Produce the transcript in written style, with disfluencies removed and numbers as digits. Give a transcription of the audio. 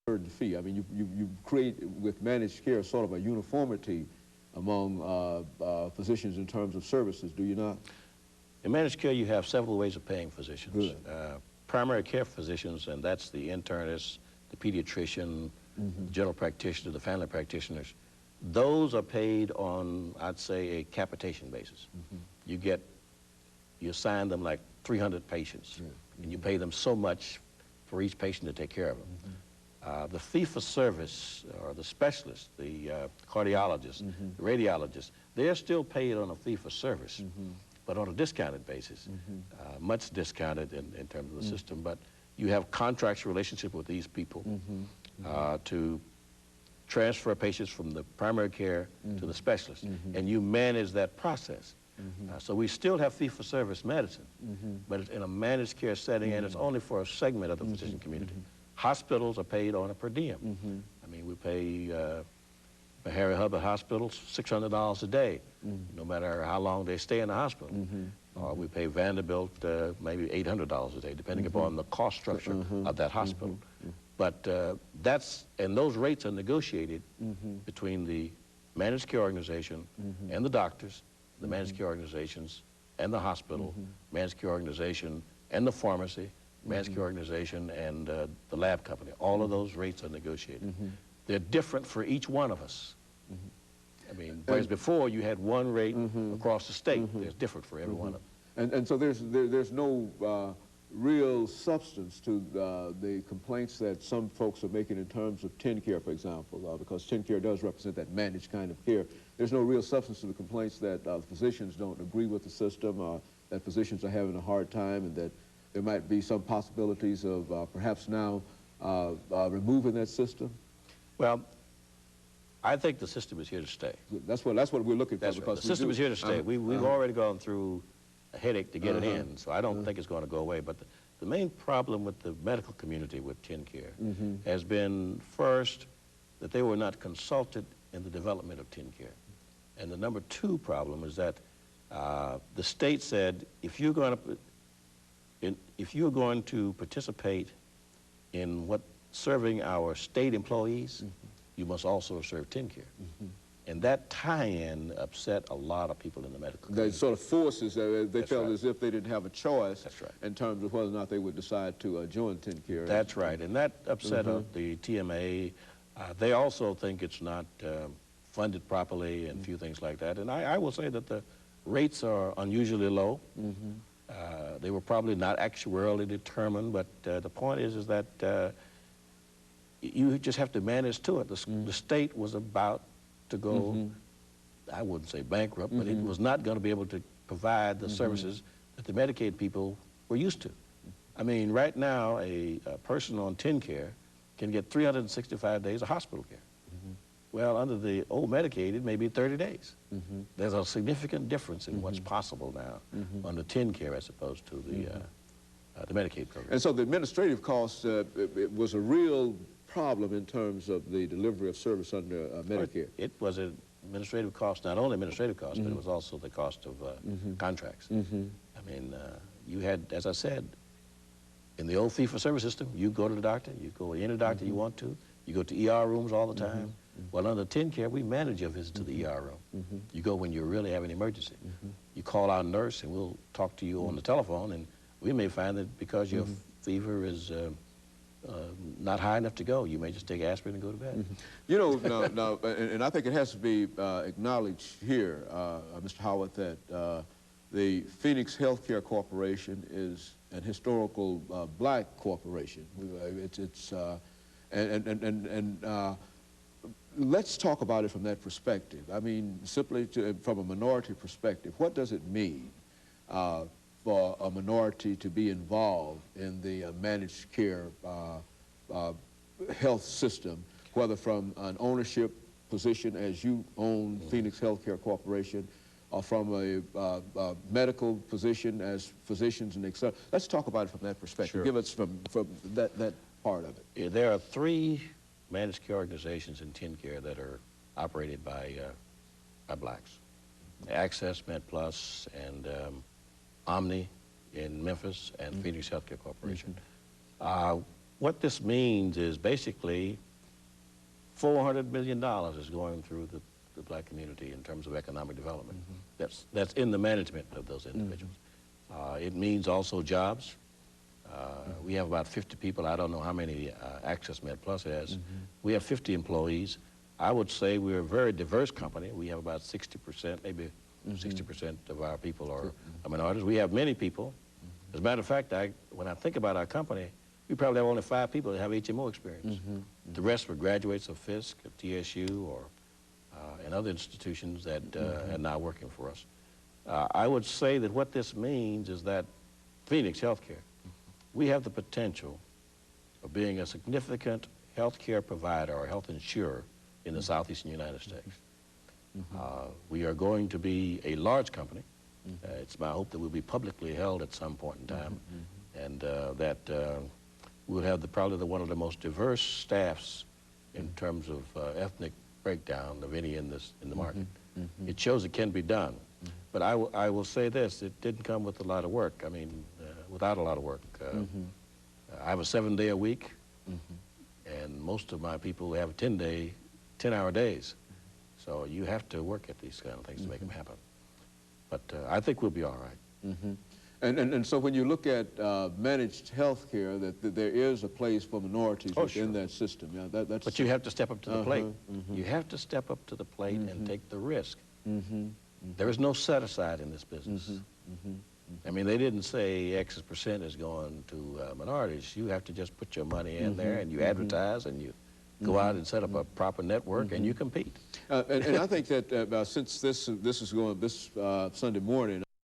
certain fee. I mean, you create with managed care sort of a uniformity among physicians in terms of services, do you not? In managed care, you have several ways of paying physicians. Good. Primary care physicians, and that's the internist, the pediatrician, the general practitioner, the family practitioners. Those are paid on, I'd say, a capitation basis. You assign them like 300 patients, and you pay them so much for each patient to take care of them. The fee-for-service, or the specialist, the cardiologist, the radiologist, they're still paid on a fee-for-service, but on a discounted basis, much discounted in terms of the system. But you have contractual relationship with these people to transfer patients from the primary care to the specialist, and you manage that process. So we still have fee-for-service medicine, but it's in a managed care setting, and it's only for a segment of the physician community. Hospitals are paid on a per diem. I mean, we pay Harry Hubbard hospitals $600 a day, no matter how long they stay in the hospital. Or we pay Vanderbilt maybe $800 a day, depending upon the cost structure of that hospital. But and those rates are negotiated between the managed care organization and the doctors, the managed care organizations and the hospital, managed care organization and the pharmacy, managed care organization and the lab company. All of those rates are negotiated. They're different for each one of us. I mean, whereas before you had one rate across the state, there's different for every one of them. And so there's no real substance to the complaints that some folks are making in terms of TennCare, for example, because TennCare does represent that managed kind of care. There's no real substance to the complaints that physicians don't agree with the system, that physicians are having a hard time, and that there might be some possibilities of perhaps now removing that system. Well, I think the system is here to stay. That's what we're looking for. That's right. The system is here to stay. We've already gone through a headache to get it in, so I don't think it's going to go away. But the main problem with the medical community with TennCare has been, first, that they were not consulted in the development of TennCare. And the number two problem is that the state said, if you're going to participate in serving our state employees, you must also serve TennCare. And that tie-in upset a lot of people in the medical community. That sort of forces, they felt as if they didn't have a choice in terms of whether or not they would decide to join TennCare. That's right, and that upset the TMA. They also think it's not funded properly and a few things like that. And I will say that the rates are unusually low. They were probably not actuarially determined, but the point is that you just have to manage to it. The state was about to go, I wouldn't say bankrupt, but it was not going to be able to provide the services that the Medicaid people were used to. I mean, right now, a person on TennCare can get 365 days of hospital care. Well, under the old Medicaid, it may be 30 days. There's a significant difference in what's possible now under TennCare as opposed to the Medicaid program. And so the administrative cost it was a real problem in terms of the delivery of service under Medicare. It was an administrative cost, not only administrative cost, but it was also the cost of contracts. I mean, you had, as I said, in the old fee-for-service system, you go to the doctor, you go to any doctor you want to, you go to ER rooms all the time. Well, under TennCare, we manage your visit to the ER room. You go when you really have an emergency. You call our nurse and we'll talk to you on the telephone, and we may find that because your fever is not high enough to go, you may just take aspirin and go to bed. You know, now, and I think it has to be acknowledged here, Mr. Howard, that the Phoenix Healthcare Corporation is an historical black corporation. Let's talk about it from that perspective. I mean, simply from a minority perspective, what does it mean for a minority to be involved in the managed care health system, whether from an ownership position as you own Phoenix Healthcare Corporation, or from a medical position as physicians and etc. Let's talk about it from that perspective. Sure. Give us from that part of it. Yeah, there are 3 managed care organizations in TennCare that are operated by blacks. Access, MedPlus, and Omni in Memphis, and Phoenix Healthcare Corporation. What this means is basically $400 million is going through the black community in terms of economic development. That's in the management of those individuals. It means also jobs. We have about 50 people. I don't know how many Access Med Plus has. We have 50 employees. I would say we're a very diverse company. We have about 60%, maybe 60% of our people are minorities. We have many people. As a matter of fact, when I think about our company, we probably have only 5 people that have HMO experience. The rest were graduates of Fisk, of TSU, or and other institutions that are now working for us. I would say that what this means is that Phoenix Healthcare, we have the potential of being a significant healthcare provider or health insurer in the southeastern United States. We are going to be a large company. It's my hope that we'll be publicly held at some point in time, and that we'll have probably one of the most diverse staffs in terms of ethnic breakdown of any in the market. It shows it can be done. But I will say this, it didn't come with a lot of work. I mean, without a lot of work. I have a 7-day-a-week, and most of my people have 10-hour days. So you have to work at these kind of things to make them happen. But I think we'll be all right. And so when you look at managed health care, that there is a place for minorities within that system. Yeah, that's but you have to step up to the plate. You have to step up to the plate and take the risk. There is no set-aside in this business. I mean, they didn't say X% is going to minorities. You have to just put your money in there, and you advertise, and you go out and set up a proper network, and you compete. And I think that since this is going this Sunday morning,